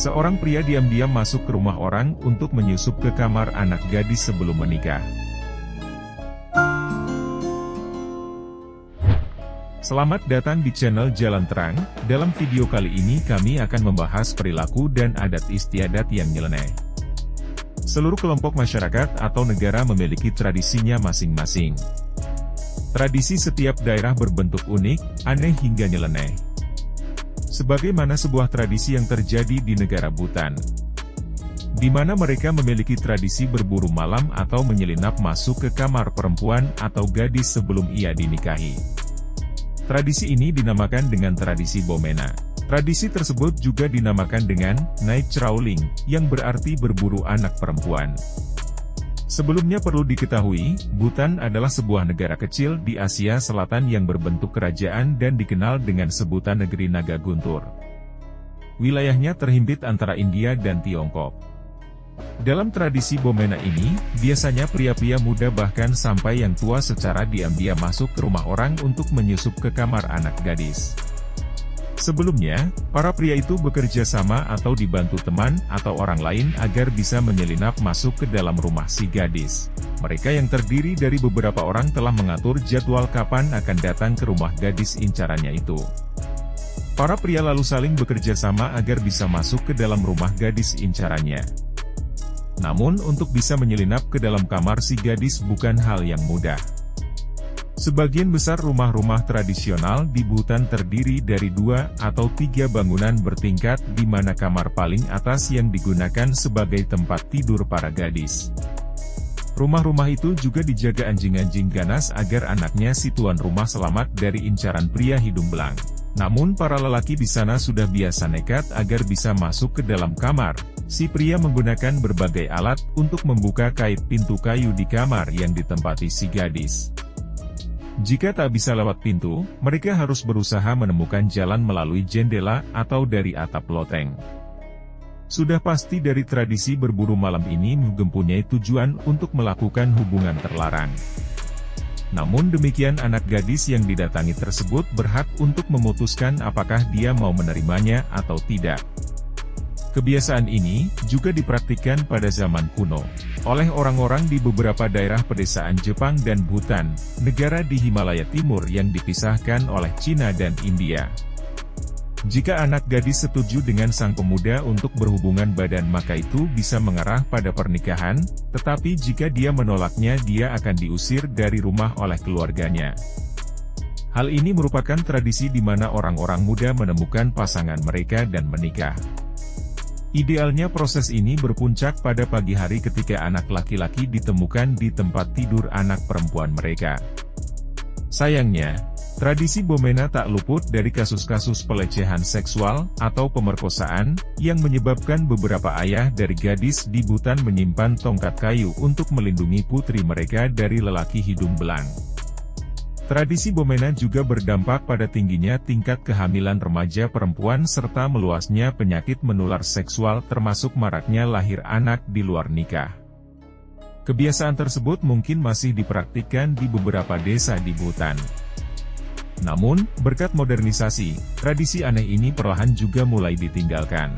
Seorang pria diam-diam masuk ke rumah orang untuk menyusup ke kamar anak gadis sebelum menikah. Selamat datang di channel Jalan Terang. Dalam video kali ini kami akan membahas perilaku dan adat istiadat yang nyeleneh. Seluruh kelompok masyarakat atau negara memiliki tradisinya masing-masing. Tradisi setiap daerah berbentuk unik, aneh hingga nyeleneh. Sebagaimana sebuah tradisi yang terjadi di negara Bhutan, di mana mereka memiliki tradisi berburu malam atau menyelinap masuk ke kamar perempuan atau gadis sebelum ia dinikahi. Tradisi ini dinamakan dengan tradisi Bomena. Tradisi tersebut juga dinamakan dengan Night Crawling, yang berarti berburu anak perempuan. Sebelumnya perlu diketahui, Bhutan adalah sebuah negara kecil di Asia Selatan yang berbentuk kerajaan dan dikenal dengan sebutan negeri naga guntur. Wilayahnya terhimpit antara India dan Tiongkok. Dalam tradisi Bomena ini, biasanya pria-pria muda bahkan sampai yang tua secara diam-diam masuk ke rumah orang untuk menyusup ke kamar anak gadis. Sebelumnya, para pria itu bekerja sama atau dibantu teman atau orang lain agar bisa menyelinap masuk ke dalam rumah si gadis. Mereka yang terdiri dari beberapa orang telah mengatur jadwal kapan akan datang ke rumah gadis incarannya itu. Para pria lalu saling bekerja sama agar bisa masuk ke dalam rumah gadis incarannya. Namun untuk bisa menyelinap ke dalam kamar si gadis bukan hal yang mudah. Sebagian besar rumah-rumah tradisional di Bhutan terdiri dari 2 atau 3 bangunan bertingkat di mana kamar paling atas yang digunakan sebagai tempat tidur para gadis. Rumah-rumah itu juga dijaga anjing-anjing ganas agar anaknya si tuan rumah selamat dari incaran pria hidung belang. Namun para lelaki di sana sudah biasa nekat agar bisa masuk ke dalam kamar. Si pria menggunakan berbagai alat untuk membuka kait pintu kayu di kamar yang ditempati si gadis. Jika tak bisa lewat pintu, mereka harus berusaha menemukan jalan melalui jendela atau dari atap loteng. Sudah pasti dari tradisi berburu malam ini mempunyai tujuan untuk melakukan hubungan terlarang. Namun demikian anak gadis yang didatangi tersebut berhak untuk memutuskan apakah dia mau menerimanya atau tidak. Kebiasaan ini juga dipraktikkan pada zaman kuno oleh orang-orang di beberapa daerah pedesaan Jepang dan Bhutan, negara di Himalaya Timur yang dipisahkan oleh Cina dan India. Jika anak gadis setuju dengan sang pemuda untuk berhubungan badan maka itu bisa mengarah pada pernikahan, tetapi jika dia menolaknya dia akan diusir dari rumah oleh keluarganya. Hal ini merupakan tradisi di mana orang-orang muda menemukan pasangan mereka dan menikah. Idealnya proses ini berpuncak pada pagi hari ketika anak laki-laki ditemukan di tempat tidur anak perempuan mereka. Sayangnya, tradisi Bomena tak luput dari kasus-kasus pelecehan seksual atau pemerkosaan, yang menyebabkan beberapa ayah dari gadis di Bhutan menyimpan tongkat kayu untuk melindungi putri mereka dari lelaki hidung belang. Tradisi Bomena juga berdampak pada tingginya tingkat kehamilan remaja perempuan serta meluasnya penyakit menular seksual termasuk maraknya lahir anak di luar nikah. Kebiasaan tersebut mungkin masih dipraktikkan di beberapa desa di Bhutan. Namun, berkat modernisasi, tradisi aneh ini perlahan juga mulai ditinggalkan.